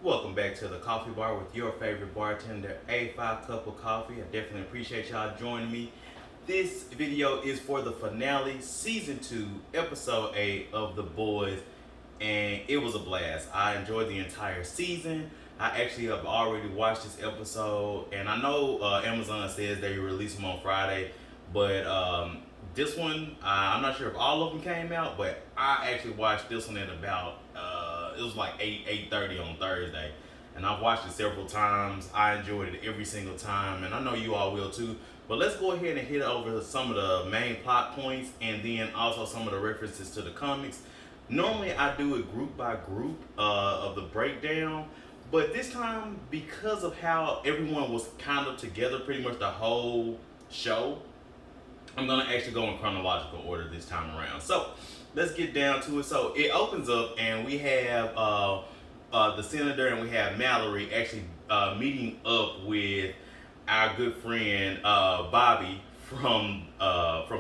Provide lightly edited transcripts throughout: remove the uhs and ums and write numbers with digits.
Welcome back to the Coffee Bar with your favorite bartender, A5 Cup of Coffee. I definitely appreciate y'all joining me. This video is for the finale, Season 2, Episode 8 of The Boys, and it was a blast. I enjoyed the entire season. I actually have already watched this episode, and I know Amazon says they release them on Friday, but this one, I'm not sure if all of them came out, but I actually watched this one at about it was like 8:30 on Thursday, and I've watched it several times. I enjoyed it every single time, and I know you all will too. But let's go ahead and hit over some of the main plot points, and then also some of the references to the comics. Normally, I do it group by group of the breakdown, but this time, because of how everyone was kind of together pretty much the whole show, I'm gonna actually go in chronological order this time around. So let's get down to it. So it opens up, and we have the senator and we have Mallory actually meeting up with our good friend Bobby from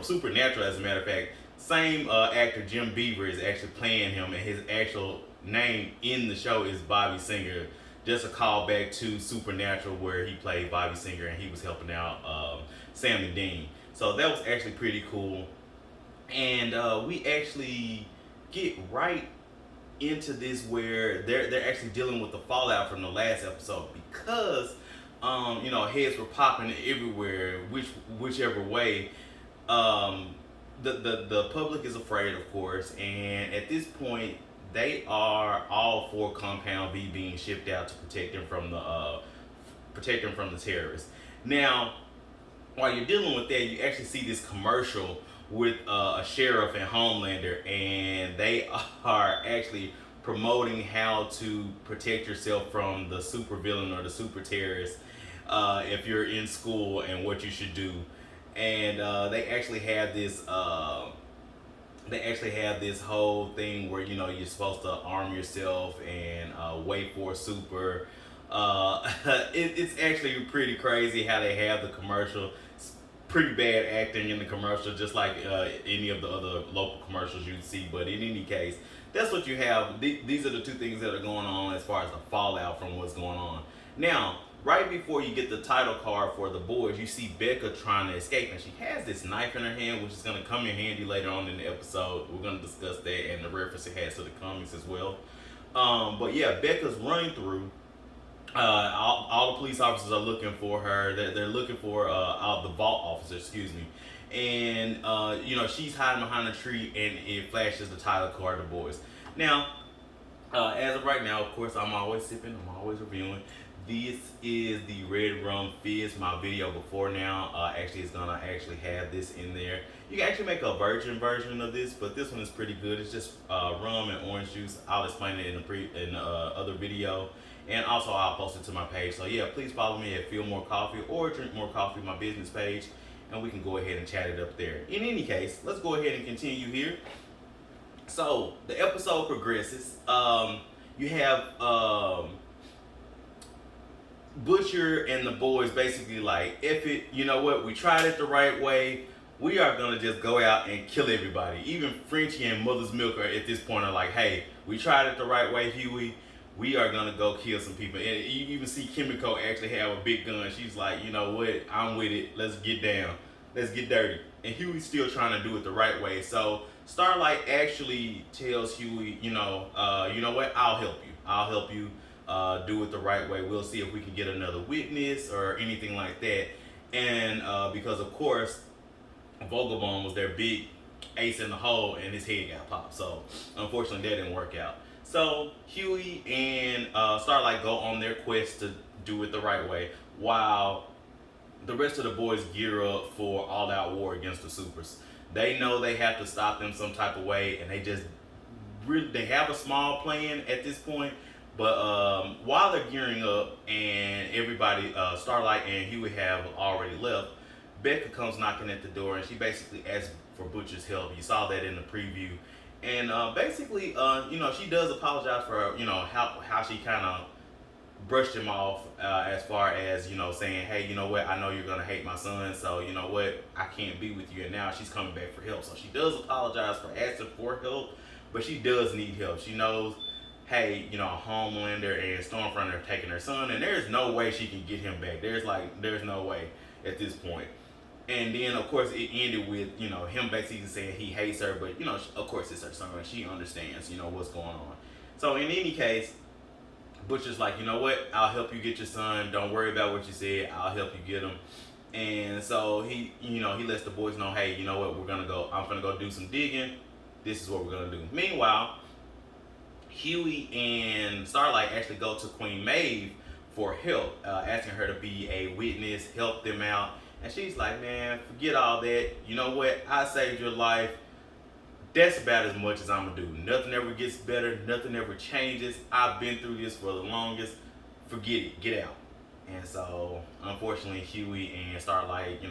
Supernatural. As a matter of fact, same actor Jim Beaver is actually playing him, and his actual name in the show is Bobby Singer. Just a callback to Supernatural, where he played Bobby Singer and he was helping out Sam and Dean. So that was actually pretty cool. And we actually get right into this where they're actually dealing with the fallout from the last episode, because heads were popping everywhere, whichever way. The public is afraid, of course, and at this point they are all for Compound V being shipped out to protect them from the terrorists. Now, while you're dealing with that, you actually see this commercial with a sheriff and Homelander, and they are actually promoting how to protect yourself from the super villain or the super terrorist if you're in school, and what you should do. And they actually have this whole thing where you're supposed to arm yourself and wait for a super. It's actually pretty crazy how they have the commercial. It's pretty bad acting in the commercial, just like any of the other local commercials you'd see. But in any case, that's what you have. These are the two things that are going on as far as the fallout from what's going on. Now, right before you get the title card for The Boys, you see Becca trying to escape, and she has this knife in her hand, which is going to come in handy later on in the episode. We're going to discuss that and the reference it has to the comics as well. But yeah, Becca's running through. All the police officers are looking for her. They're looking for the vault officer, excuse me. And she's hiding behind a tree, and it flashes the title card, The Boys. Now, as of right now, of course, I'm always sipping, I'm always reviewing. This is the Red Rum Fizz. My video before now actually is gonna actually have this in there. You can actually make a virgin version of this, but this one is pretty good. It's just rum and orange juice. I'll explain it in the other video, and also I'll post it to my page. So yeah, please follow me at Feel More Coffee or Drink More Coffee, my business page, and we can go ahead and chat it up there. In any case, let's go ahead and continue here. So the episode progresses. You have Butcher and the boys basically like, if it, you know what, we tried it the right way, we are gonna just go out and kill everybody. Even Frenchie and Mother's Milk are at this point are like, hey, we tried it the right way, Huey, we are gonna go kill some people. And you even see Kimiko actually have a big gun. She's like, you know what, I'm with it, let's get down, let's get dirty. And Huey's still trying to do it the right way. So Starlight actually tells Huey, you know what, I'll help you do it the right way. We'll see if we can get another witness or anything like that. And because of course Vogelbaum was their big ace in the hole, and his head got popped. So unfortunately that didn't work out. So Huey and Starlight go on their quest to do it the right way, while the rest of the boys gear up for all-out war against the supers. They know they have to stop them some type of way, and they have a small plan at this point. But while they're gearing up and everybody, Starlight and Huey have already left, Becca comes knocking at the door, and she basically asks for Butcher's help. You saw that in the preview. And basically, she does apologize for, how she kind of brushed him off as far as, saying, hey, you know what, I know you're going to hate my son, so you know what, I can't be with you. And now she's coming back for help. So she does apologize for asking for help, but she does need help. She knows hey, Homelander and Stormfront are taking her son, and there's no way she can get him back. There's no way at this point. And then of course it ended with him basically saying he hates her, but of course it's her son and she understands what's going on. So in any case, Butcher's like, you know what? I'll help you get your son. Don't worry about what you said. I'll help you get him. And so he lets the boys know, hey, you know what? I'm gonna go do some digging. This is what we're gonna do. Meanwhile, Huey and Starlight actually go to Queen Maeve for help, asking her to be a witness, help them out. And she's like, man, forget all that. You know what? I saved your life. That's about as much as I'm gonna do. Nothing ever gets better. Nothing ever changes. I've been through this for the longest. Forget it. Get out. And so, unfortunately, Huey and Starlight,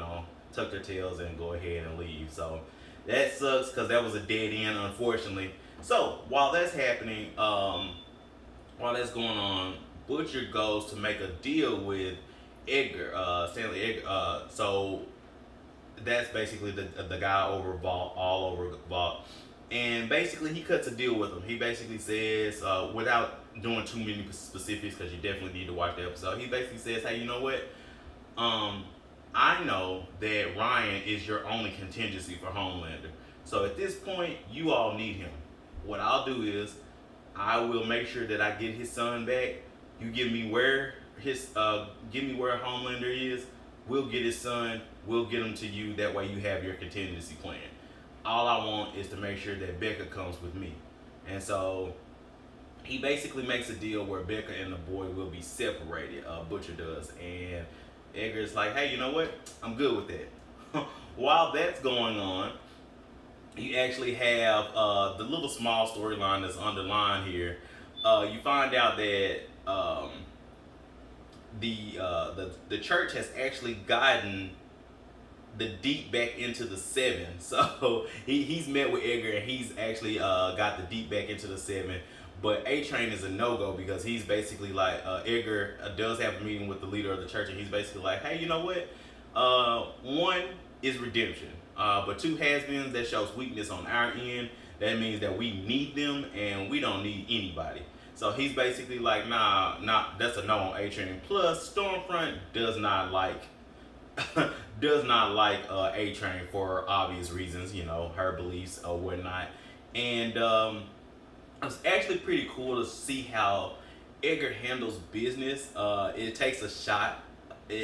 tuck their tails and go ahead and leave. So that sucks because that was a dead end, unfortunately. So while that's happening, while that's going on, Butcher goes to make a deal with Edgar, Stanley Edgar. So that's basically the guy over Vault, all over Vault. And basically he cuts a deal with him. He basically says, without doing too many specifics, because you definitely need to watch the episode, he basically says, hey, you know what? I know that Ryan is your only contingency for Homelander. So at this point, you all need him. What I'll do is, I will make sure that I get his son back. You give me where Homelander is. We'll get his son. We'll get him to you. That way you have your contingency plan. All I want is to make sure that Becca comes with me. And so he basically makes a deal where Becca and the boy will be separated. Butcher does. And Edgar's like, hey, you know what? I'm good with that. While that's going on, you actually have the little small storyline that's underlined here. You find out that the church has actually gotten the Deep back into the Seven. So he's met with Edgar and he's actually got the Deep back into the Seven. But A-Train is a no-go because he's basically like, Edgar does have a meeting with the leader of the church and he's basically like, hey, you know what? One is redemption. But two has-beens, that shows weakness on our end. That means that we need them and we don't need anybody. So he's basically like, nah, that's a no on A-Train. Plus, Stormfront does not like A-Train for obvious reasons, her beliefs or whatnot. And it's actually pretty cool to see how Edgar handles business. It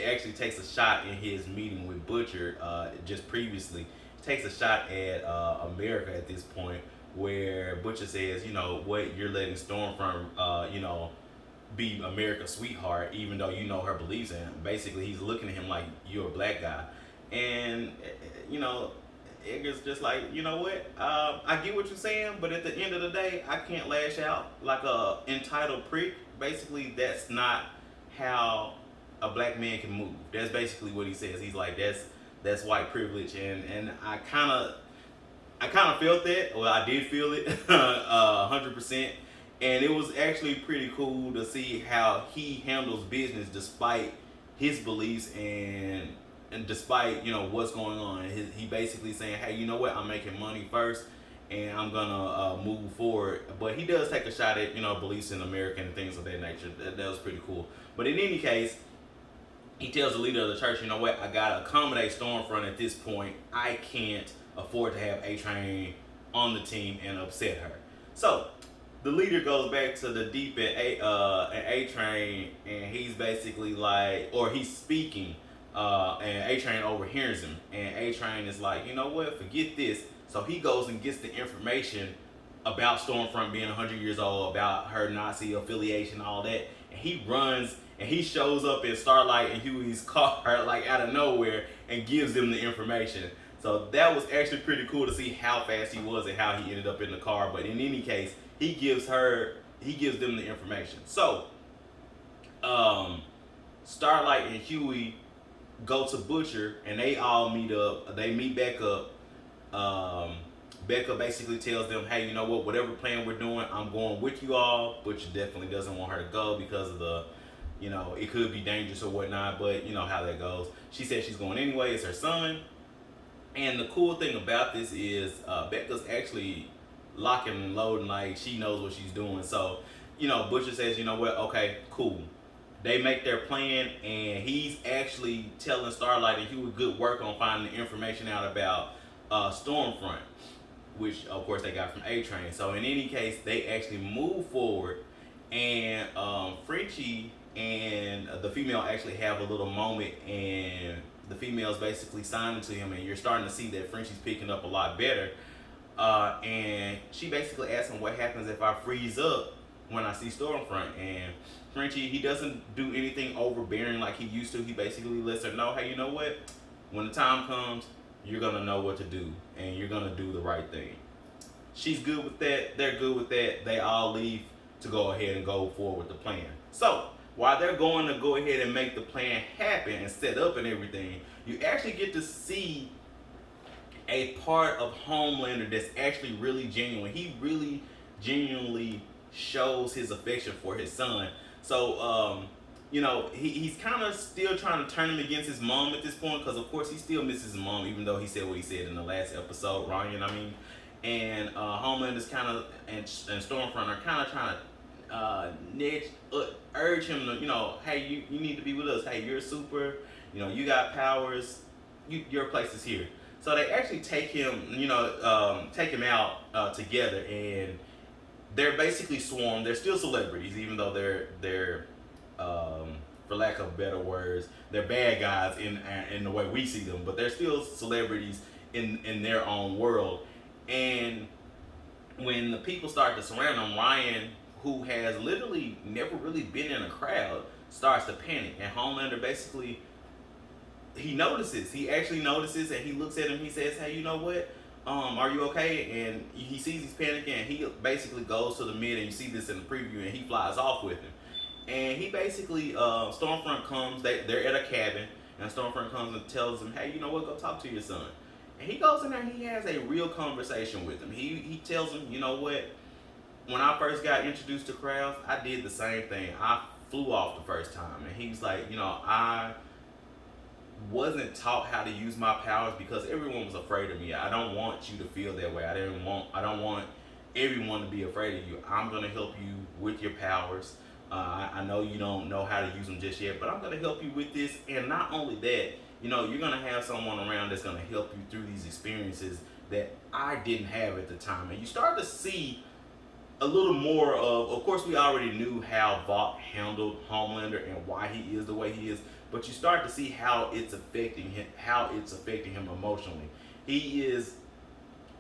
actually takes a shot in his meeting with Butcher just previously. It takes a shot at America at this point, where Butcher says, what, you're letting Stormfront, be America's sweetheart, even though her beliefs. And basically he's looking at him like, you're a black guy. And Edgar's just like, you know what, I get what you're saying, but at the end of the day, I can't lash out like a entitled prick. Basically, that's not how a black man can move. That's basically what he says. He's like, that's white privilege. And I kind of felt that. Well, I did feel it 100%. And it was actually pretty cool to see how he handles business despite his beliefs and despite what's going on. He basically saying, hey, you know what, I'm making money first and I'm gonna move forward. But he does take a shot at beliefs in America and things of that nature. That was pretty cool. But in any case, he tells the leader of the church, you know what, I gotta accommodate Stormfront at this point. I can't afford to have A-Train on the team and upset her. So the leader goes back to the Deep and A-Train, and he's basically like, or he's speaking, and A-Train overhears him, and A-Train is like, you know what, forget this. So he goes and gets the information about Stormfront being 100 years old, about her Nazi affiliation, all that, and he runs and he shows up in Starlight and Huey's car like out of nowhere and gives them the information. So that was actually pretty cool to see how fast he was and how he ended up in the car. But in any case, he gives them the information. So Starlight and Huey go to Butcher and they all meet up. They meet back up. Becca basically tells them, hey, you know what, whatever plan we're doing, I'm going with you all. Butcher definitely doesn't want her to go because of the, it could be dangerous or whatnot, but you know how that goes. She said she's going anyway. It's her son. And the cool thing about this is Becca's actually locking and loading, like she knows what she's doing. So Butcher says, you know what, okay, cool. They make their plan, and he's actually telling Starlight that he would good work on finding the information out about Stormfront, which of course they got from A-Train. So in any case, they actually move forward, and Frenchie and the female actually have a little moment, and the female's basically signing to him, and you're starting to see that Frenchie's picking up a lot better. And she basically asks him what happens if I freeze up when I see Stormfront. And Frenchie, he doesn't do anything overbearing like he used to. He basically lets her know, hey, you know what? When the time comes, you're going to know what to do, and you're going to do the right thing. She's good with that. They're good with that. They all leave to go ahead and go forward with the plan. So while they're going to go ahead and make the plan happen and set up and everything, you actually get to see a part of Homelander that's actually really genuine. He really genuinely shows his affection for his son. So, he's kind of still trying to turn him against his mom at this point, because of course he still misses his mom, even though he said what he said in the last episode, Ryan, and Homelander's kind of, and Stormfront are kind of trying to urge him to, hey, you need to be with us. Hey, you're super, you got powers, your place is here. So they actually take him, take him out together, and they're basically swarmed. They're still celebrities, even though they're for lack of better words, they're bad guys in the way we see them, but they're still celebrities in their own world. And when the people start to surround them, Ryan, who has literally never really been in a crowd, starts to panic, and Homelander basically, he actually notices, and he looks at him, he says, hey, you know what, are you okay? And he sees he's panicking, and he basically goes to the mid, and you see this in the preview, and he flies off with him. And he basically, Stormfront comes, they're at a cabin, and Stormfront comes and tells him, hey, you know what, go talk to your son. And he goes in there, and he has a real conversation with him. He tells him, you know what, when I first got introduced to crowds, I did the same thing. I flew off the first time, and he's like, I wasn't taught how to use my powers because everyone was afraid of me. I don't want you to feel that way. I don't want everyone to be afraid of you. I'm going to help you with your powers. I know you don't know how to use them just yet, but I'm going to help you with this. And not only that, you're going to have someone around that's going to help you through these experiences that I didn't have at the time. And you start to see a little more of course, we already knew how Vought handled Homelander and why he is the way he is, but you start to see how it's affecting him emotionally. Yes,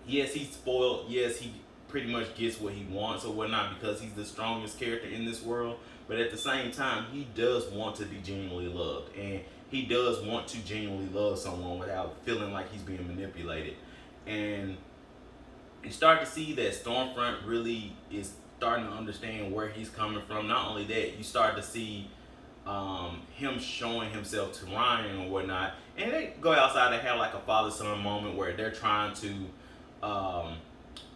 he's spoiled. Yes, he pretty much gets what he wants or whatnot because he's the strongest character in this world. But at the same time, he does want to be genuinely loved, and he does want to genuinely love someone without feeling like he's being manipulated. And you start to see that Stormfront really is starting to understand where he's coming from. Not only that, you start to see him showing himself to Ryan and whatnot. And they go outside and have like a father-son moment where they're trying to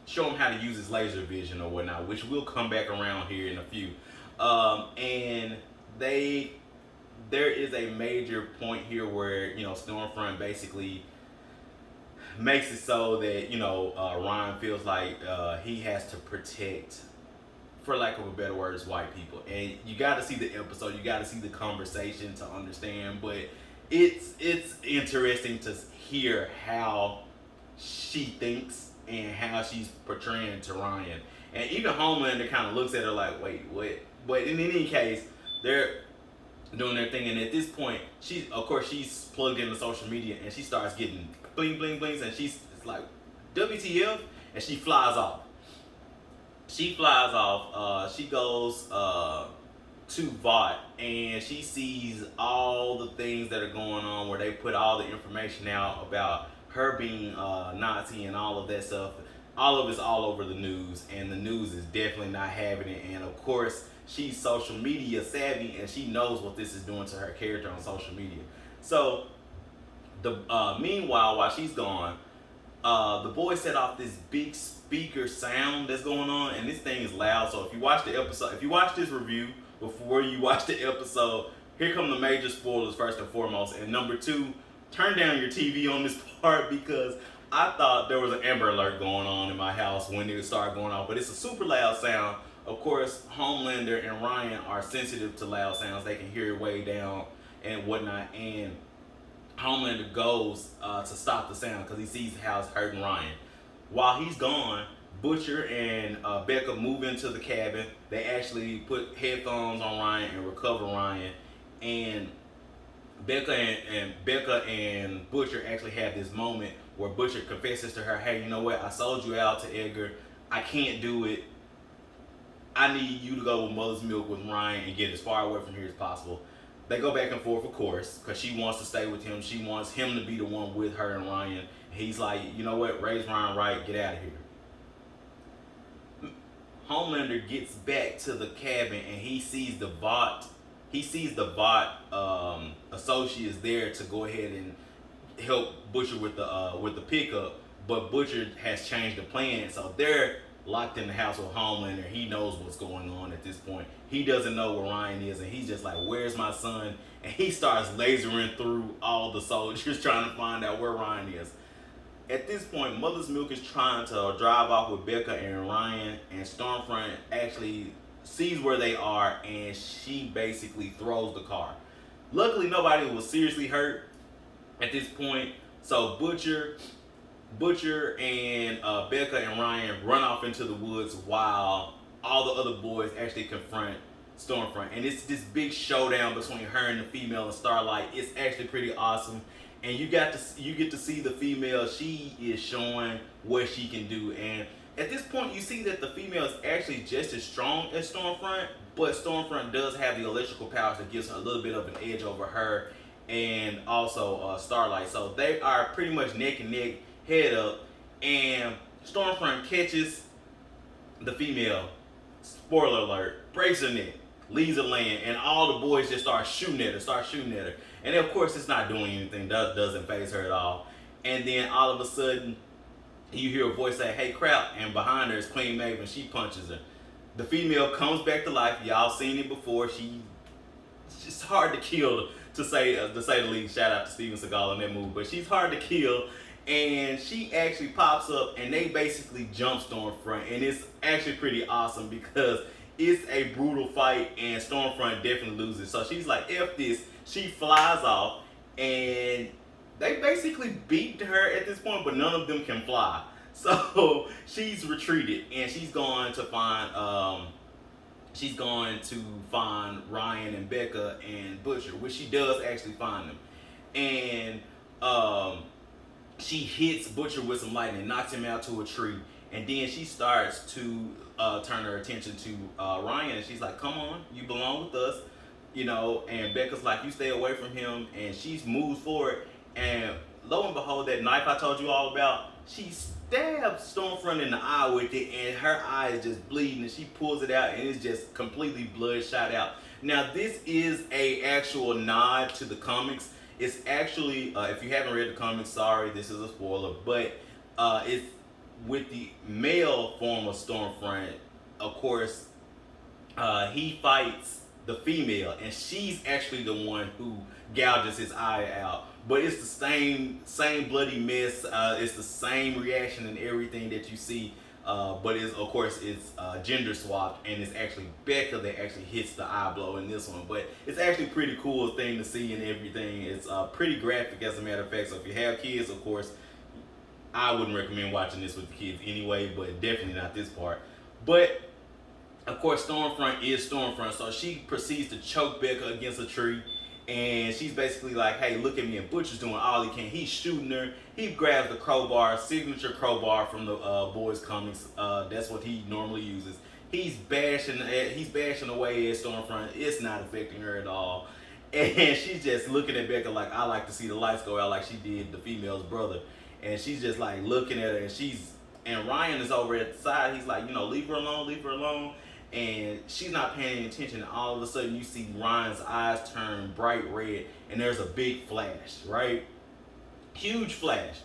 show him how to use his laser vision or whatnot, which will come back around here in a few. And there is a major point here where, Stormfront basically makes it so that, Ryan feels like he has to protect, for lack of a better word, white people. And you got to see the episode, you got to see the conversation to understand. But it's interesting to hear how she thinks and how she's portraying to Ryan. And even Homelander kind of looks at her like, wait, what? But in any case, they're doing their thing. And at this point, she's plugged into social media, and she starts getting bling, bling, blings, and it's like, WTF? And she flies off. She goes to Vought, and she sees all the things that are going on where they put all the information out about her being Nazi and all of that stuff. All of it's all over the news, and the news is definitely not having it. And of course, she's social media savvy, and she knows what this is doing to her character on social media. So, meanwhile, while she's gone, the boy set off this big speaker sound that's going on, and this thing is loud. So if you watch this review before you watch the episode, here come the major spoilers first and foremost. And number two, turn down your TV on this part, because I thought there was an Amber Alert going on in my house when it started going off. But it's a super loud sound Of course, Homelander and Ryan are sensitive to loud sounds. They can hear it way down and whatnot. And Homelander goes to stop the sound because he sees how it's hurting Ryan. While he's gone, Butcher and Becca move into the cabin. They actually put headphones on Ryan and recover Ryan. And Becca and Butcher actually have this moment where Butcher confesses to her, "Hey, you know what? I sold you out to Edgar. I can't do it. I need you to go with Mother's Milk with Ryan and get as far away from here as possible." They go back and forth, of course, because she wants to stay with him. She wants him to be the one with her and Ryan. He's like, "You know what? Raise Ryan right. Get out of here." Homelander gets back to the cabin and he sees the Vought. He sees the Vought associates there to go ahead and help Butcher with the pickup, but Butcher has changed the plan, so they're locked in the house with Homelander. He knows what's going on at this point. He doesn't know where Ryan is, and he's just like, "Where's my son?" And he starts lasering through all the soldiers trying to find out where Ryan is. At this point, Mother's Milk is trying to drive off with Becca and Ryan, and Stormfront actually sees where they are, and she basically throws the car. Luckily, nobody was seriously hurt at this point, so Butcher and Becca and Ryan run off into the woods while all the other boys actually confront Stormfront. And it's this big showdown between her and the female and Starlight. It's actually pretty awesome. And you get to see the female. She is showing what she can do. And at this point, you see that the female is actually just as strong as Stormfront, but Stormfront does have the electrical powers that gives her a little bit of an edge over her and also Starlight. So they are pretty much neck and neck, head up, and Stormfront catches the female. Spoiler alert, breaks her neck, leaves her laying, and all the boys just start shooting at her. And of course, it's not doing anything, doesn't phase her at all. And then all of a sudden, you hear a voice say, "Hey, crap," and behind her is Queen Maeve, she punches her. The female comes back to life. Y'all seen it before. It's just hard to kill, to say the least. Shout out to Steven Seagal in that movie, but she's hard to kill. And she actually pops up, and they basically jump Stormfront, and it's actually pretty awesome because it's a brutal fight, and Stormfront definitely loses. So she's like, "F this." She flies off, and they basically beat her at this point, but none of them can fly. So she's retreated, and she's going to find Ryan and Becca and Butcher, which she does actually find them. And she hits Butcher with some lightning, knocks him out to a tree, and then she starts to turn her attention to Ryan, and she's like, "Come on, you belong with us," you know. And Becca's like, "You stay away from him," and she moves forward, and lo and behold, that knife I told you all about, she stabs Stormfront in the eye with it, and her eye is just bleeding, and she pulls it out, and it's just completely bloodshot out. Now, this is a actual nod to the comics. It's actually, if you haven't read the comics, sorry, this is a spoiler, but it's with the male form of Stormfront. Of course, he fights the female, and she's actually the one who gouges his eye out. But it's the same bloody mess. It's the same reaction and everything that you see. But it's gender swapped, and it's actually Becca that actually hits the eye blow in this one. But it's actually a pretty cool thing to see and everything. It's pretty graphic, as a matter of fact. So if you have kids, of course, I wouldn't recommend watching this with the kids anyway, but definitely not this part. But of course, Stormfront is Stormfront, so she proceeds to choke Becca against a tree. And she's basically like, "Hey, look at me." And Butcher's doing all he can. He's shooting her. He grabs the crowbar, signature crowbar from the boys' comics. That's what he normally uses. He's bashing away at Stormfront. It's not affecting her at all. And she's just looking at Becca like, "I like to see the lights go out," like she did the female's brother. And she's just like looking at her, and Ryan is over at the side. He's like, "Leave her alone, leave her alone." And she's not paying any attention, and all of a sudden you see Ryan's eyes turn bright red, and there's a big flash, right? Huge flash.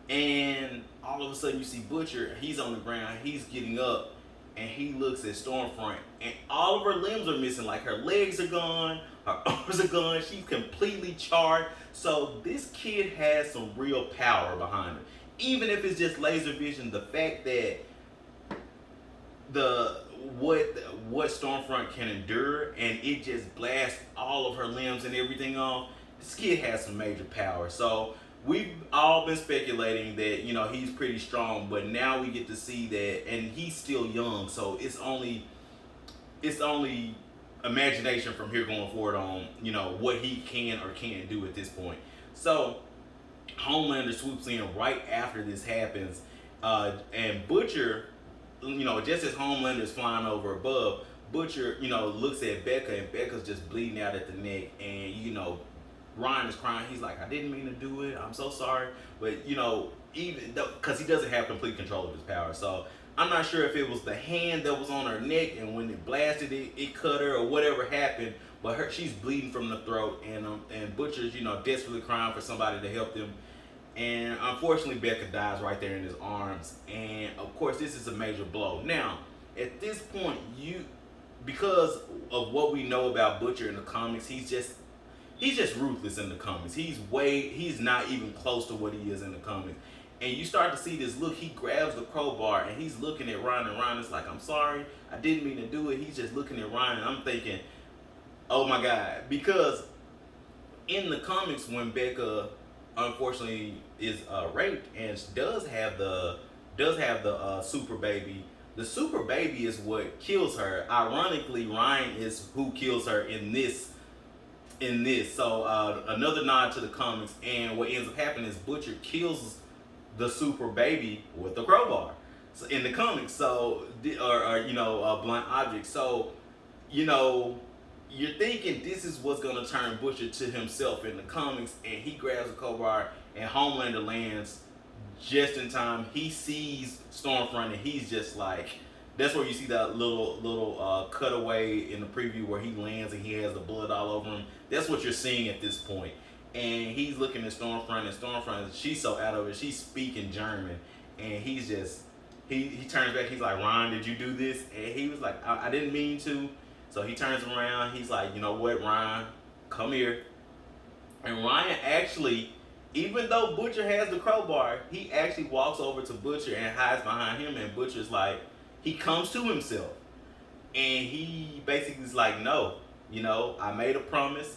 And all of a sudden you see Butcher, he's on the ground, he's getting up, and he looks at Stormfront, and all of her limbs are missing. Like, her legs are gone, her arms are gone, she's completely charred. So this kid has some real power behind her. Even if it's just laser vision, the fact that the what Stormfront can endure, and it just blasts all of her limbs and everything off. This kid has some major power. So we've all been speculating that he's pretty strong, but now we get to see that, and he's still young. So it's only imagination from here going forward on what he can or can't do at this point. So Homelander swoops in right after this happens, and Butcher, just as Homelander is flying over above, Butcher, looks at Becca, and Becca's just bleeding out at the neck, and Ryan is crying. He's like, I didn't mean to do it. I'm so sorry. But even though, because he doesn't have complete control of his power, so I'm not sure if it was the hand that was on her neck, and when it blasted it cut her, or whatever happened. But she's bleeding from the throat, and Butcher's desperately crying for somebody to help them. And unfortunately, Becca dies right there in his arms. And of course, this is a major blow. Now, at this point, because of what we know about Butcher in the comics, he's just ruthless in the comics. He's not even close to what he is in the comics. And you start to see this look. He grabs the crowbar and he's looking at Ryan, and Ryan is like, I'm sorry, I didn't mean to do it. He's just looking at Ryan, and I'm thinking, oh my God. Because in the comics, when Becca unfortunately is raped and does have the super baby, the super baby is what kills her. Ironically, Ryan is who kills her in this. So another nod to the comics, and what ends up happening is Butcher kills the super baby with the crowbar. So in the comics, so or a blunt object. So you're thinking this is what's gonna turn Butcher to himself in the comics, and he grabs the crowbar, and Homelander lands just in time. He sees Stormfront, and he's just like, that's where you see that little cutaway in the preview where he lands and he has the blood all over him. That's what you're seeing at this point. And he's looking at Stormfront, and Stormfront, she's so out of it. She's speaking German, and he's just, he turns back. He's like, Ryan, did you do this? And he was like, I didn't mean to. So he turns around. He's like, you know what, Ryan, come here. And Ryan actually, even though Butcher has the crowbar, he actually walks over to Butcher and hides behind him. And Butcher's like, he comes to himself, and he basically is like, no, I made a promise.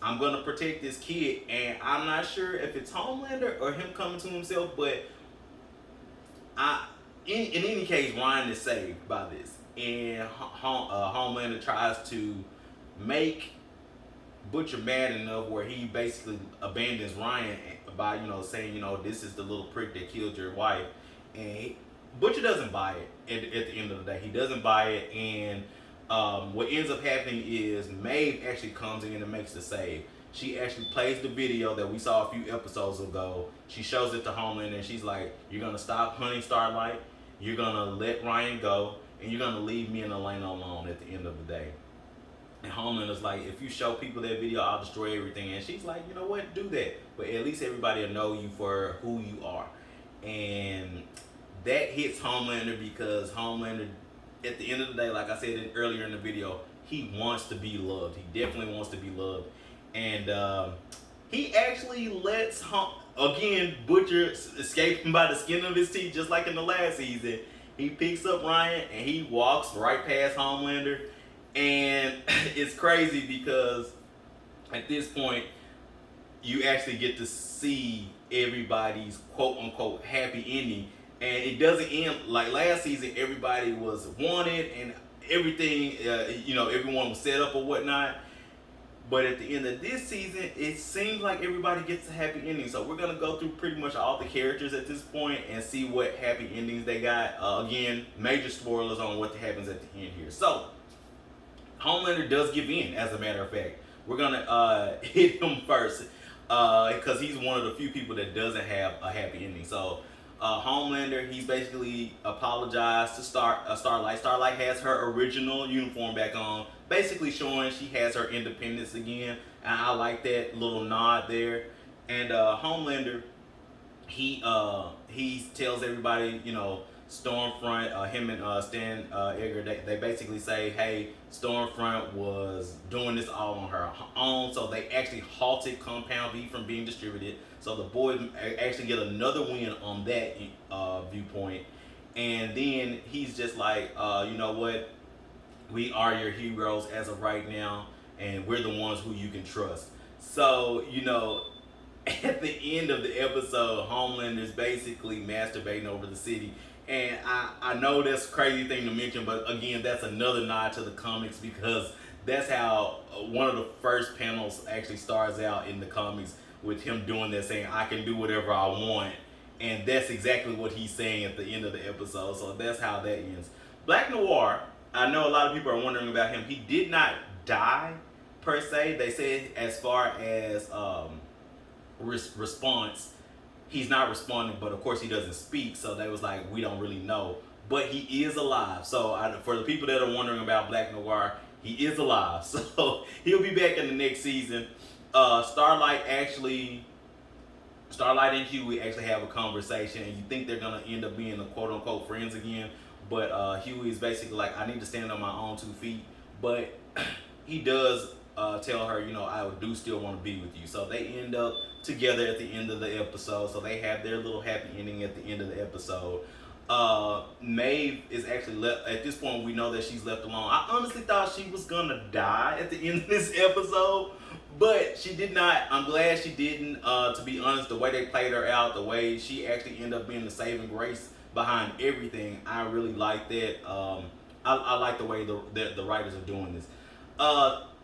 I'm going to protect this kid. And I'm not sure if it's Homelander or him coming to himself, but in any case, Ryan is saved by this. And Homelander tries to make Butcher mad enough where he basically abandons Ryan by, saying, this is the little prick that killed your wife. And Butcher doesn't buy it at the end of the day. He doesn't buy it, and what ends up happening is Maeve actually comes in and makes the save. She actually plays the video that we saw a few episodes ago. She shows it to Homelander, and she's like, you're going to stop hunting Starlight, you're going to let Ryan go, and you're going to leave me and Elena alone at the end of the day. And Homelander's like, if you show people that video, I'll destroy everything. And she's like, you know what, do that. But at least everybody will know you for who you are. And that hits Homelander, because Homelander, at the end of the day, like I said earlier in the video, he wants to be loved. He definitely wants to be loved. And he actually lets, again, Butcher escape him by the skin of his teeth, just like in the last season. He picks up Ryan and he walks right past Homelander. And it's crazy because at this point, you actually get to see everybody's quote-unquote happy ending. And it doesn't end like last season. Everybody was wanted and everything, everyone was set up or whatnot. But at the end of this season, it seems like everybody gets a happy ending. So we're going to go through pretty much all the characters at this point and see what happy endings they got. Again, major spoilers on what happens at the end here. So Homelander does give in, as a matter of fact. We're going to hit him first because he's one of the few people that doesn't have a happy ending. So Homelander, he's basically apologized to Starlight. Starlight has her original uniform back on, basically showing she has her independence again. And I like that little nod there. And Homelander, he tells everybody, Stormfront, him and Stan Edgar, they basically say, hey, Stormfront was doing this all on her own. So they actually halted Compound V from being distributed. So the boys actually get another win on that viewpoint. And then he's just like, you know what? We are your heroes as of right now, and we're the ones who you can trust. So, at the end of the episode, Homelander's basically masturbating over the city. And I know that's a crazy thing to mention, but again, that's another nod to the comics because that's how one of the first panels actually starts out in the comics with him doing that, saying, I can do whatever I want. And that's exactly what he's saying at the end of the episode. So that's how that ends. Black Noir, I know a lot of people are wondering about him. He did not die per se. They said as far as response, he's not responding, but of course he doesn't speak, so they was like, we don't really know, but he is alive. So for the people that are wondering about Black Noir, he is alive. So he'll be back in the next season. Starlight and Huey actually have a conversation, and you think they're gonna end up being a quote unquote friends again, but Huey is basically like, I need to stand on my own 2 feet, but he does tell her, I do still want to be with you. So they end up together at the end of the episode. So they have their little happy ending at the end of the episode. Maeve is actually left. At this point, we know that she's left alone. I honestly thought she was gonna die at the end of this episode, but she did not. I'm glad she didn't. To be honest, the way they played her out, the way she actually ended up being the saving grace behind everything, I really like that. I like the way the writers are doing this.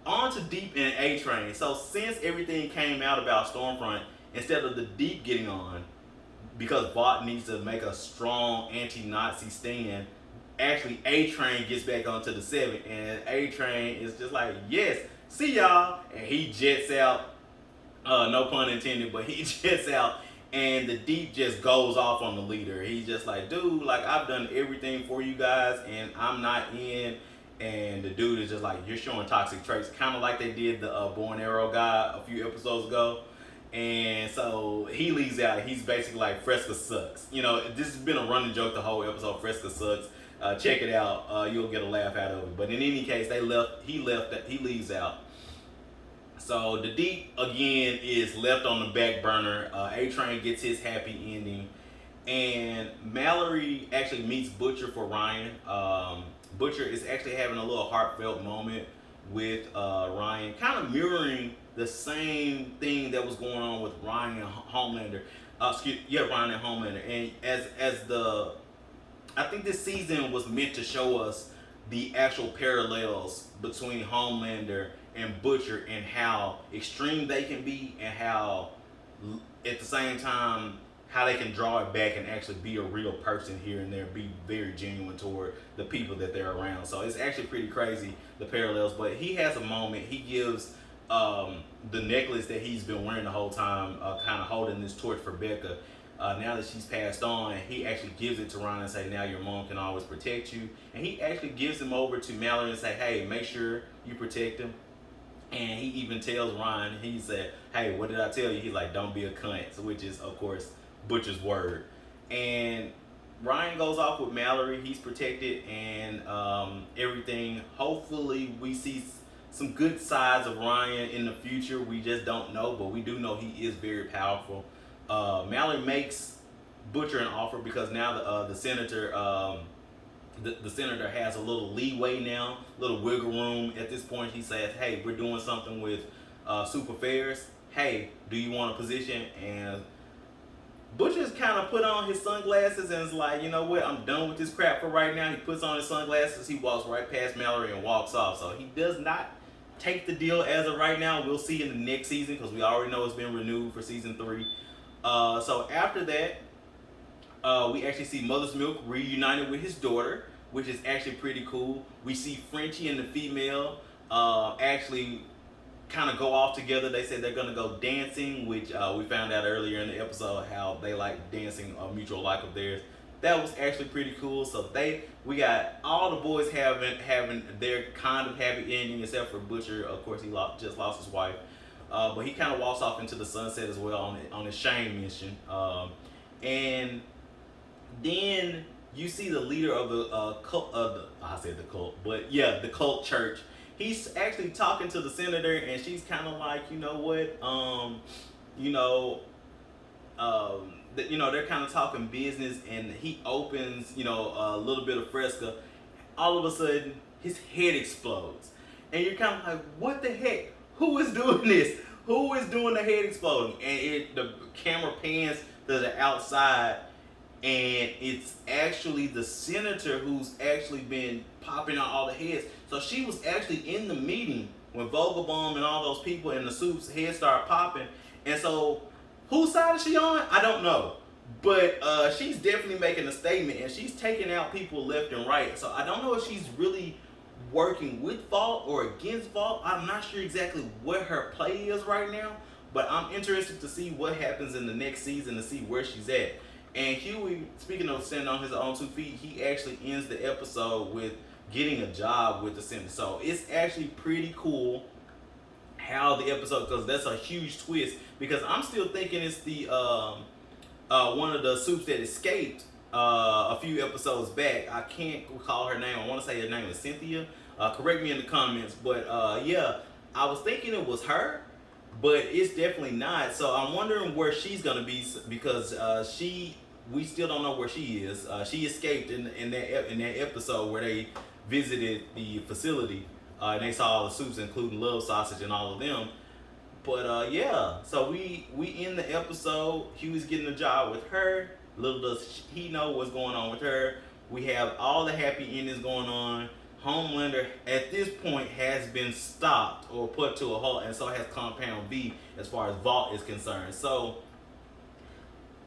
On to Deep and A-Train. So since everything came out about Stormfront, instead of the Deep getting on, because Vought needs to make a strong anti-Nazi stand, actually A-Train gets back onto the 7, and A-Train is just like, yes, see y'all, and he jets out, no pun intended, but he jets out, and the Deep just goes off on the leader. He's just like, dude, like, I've done everything for you guys, and I'm not in. And the dude is just like, you're showing toxic traits, kind of like they did the Bow and Arrow guy a few episodes ago. And so he leaves out. He's basically like, Fresca sucks. This has been a running joke the whole episode. Fresca sucks. Check it out. You'll get a laugh out of it. But in any case, he leaves out. So the Deep again is left on the back burner. A-Train gets his happy ending, and Mallory actually meets Butcher for Ryan. Butcher is actually having a little heartfelt moment with Ryan, kind of mirroring the same thing that was going on with Ryan and Homelander. Ryan and Homelander. And I think this season was meant to show us the actual parallels between Homelander and Butcher and how extreme they can be, and how at the same time how they can draw it back and actually be a real person here and there, be very genuine toward the people that they're around. So it's actually pretty crazy, the parallels. But he has a moment. He gives the necklace that he's been wearing the whole time, kind of holding this torch for Becca. Now that she's passed on, he actually gives it to Ryan and say, now your mom can always protect you. And he actually gives him over to Mallory and say, hey, make sure you protect him. And he even tells Ryan, he said, hey, what did I tell you? He's like, don't be a cunt, which is, of course, Butcher's word. And Ryan goes off with Mallory. He's protected and everything. Hopefully we see some good sides of Ryan in the future. We just don't know, but we do know he is very powerful. Mallory makes Butcher an offer because now the senator the senator has a little leeway now, little wiggle room. At this point, he says, hey, we're doing something with Super Affairs. Hey, do you want a position? And Butcher's kind of put on his sunglasses and is like, you know what, I'm done with this crap for right now. He puts on his sunglasses, he walks right past Mallory and walks off. So he does not take the deal as of right now. We'll see in the next season because we already know it's been renewed for season 3. So after that, we actually see Mother's Milk reunited with his daughter, which is actually pretty cool. We see Frenchie and the female actually kind of go off together. They said they're gonna go dancing, which we found out earlier in the episode how they like dancing, a mutual like of theirs. That was actually pretty cool. So we got all the boys having their kind of happy ending, except for Butcher. Of course, he just lost his wife, but he kind of walks off into the sunset as well on his shame mission. And then you see the leader of the cult, I said the cult, but yeah, the cult church. He's actually talking to the senator, and she's kind of like, you know what, you know, they're kind of talking business, and he opens, you know, a little bit of Fresca. All of a sudden, his head explodes, and you're kind of like, what the heck? Who is doing this? Who is doing the head exploding? And the camera pans to the outside, and it's actually the senator who's actually been popping out all the heads. So she was actually in the meeting when Vogelbaum and all those people in the suits heads start popping. And so, whose side is she on? I don't know. But she's definitely making a statement, and she's taking out people left and right. So I don't know if she's really working with Vault or against Vault. I'm not sure exactly what her play is right now, but I'm interested to see what happens in the next season to see where she's at. And Huey, speaking of standing on his own 2 feet, he actually ends the episode with getting a job with the Senate. So it's actually pretty cool how the episode, because that's a huge twist, because I'm still thinking it's the one of the soups that escaped a few episodes back. I can't recall her name. I want to say her name is Cynthia. Correct me in the comments. But yeah, I was thinking it was her, but it's definitely not. So I'm wondering where she's gonna be, because we still don't know where she is. She escaped in that episode where they visited the facility. And they saw all the soups, including Love Sausage and all of them. But yeah, so we end the episode. Huey's getting a job with her. Little does he know what's going on with her. We have all the happy endings going on. Homelander at this point has been stopped or put to a halt, and so has Compound V as far as Vault is concerned. So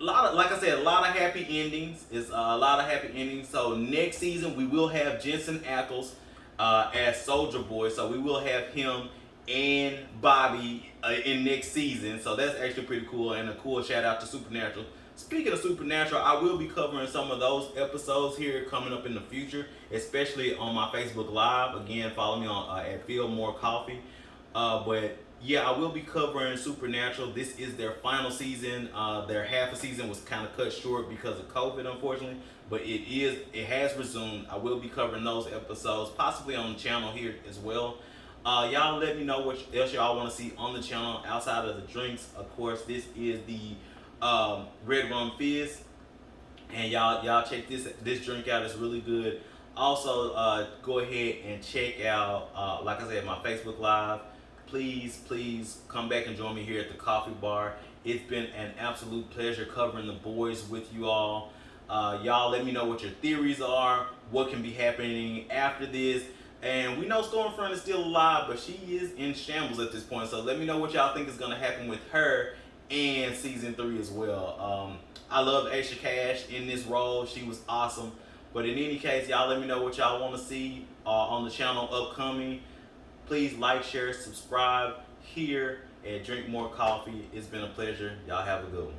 like I said, a lot of happy endings. It's a lot of happy endings. So next season we will have Jensen Ackles as Soldier Boy. So we will have him and Bobby in next season. So that's actually pretty cool, and a cool shout out to Supernatural. Speaking of Supernatural, I will be covering some of those episodes here coming up in the future, especially on my Facebook Live. Again, follow me on at Feel More Coffee. But yeah, I will be covering Supernatural. This is their final season. Their half a season was kind of cut short because of COVID, unfortunately. But it has resumed. I will be covering those episodes, possibly on the channel here as well. Y'all let me know what else y'all want to see on the channel outside of the drinks. Of course, this is the Red Rum Fizz, and y'all check this drink out. It's really good. Also, go ahead and check out, like I said, my Facebook Live. Please come back and join me here at the coffee bar. It's been an absolute pleasure covering the boys with you all. Y'all let me know what your theories are, what can be happening after this. And we know Stormfront is still alive, but she is in shambles at this point. So let me know what y'all think is going to happen with her and season 3 as well. I love Aisha Cash in this role. She was awesome. But in any case, y'all let me know what y'all want to see on the channel upcoming. Please like, share, subscribe here at Drink More Coffee. It's been a pleasure. Y'all have a good one.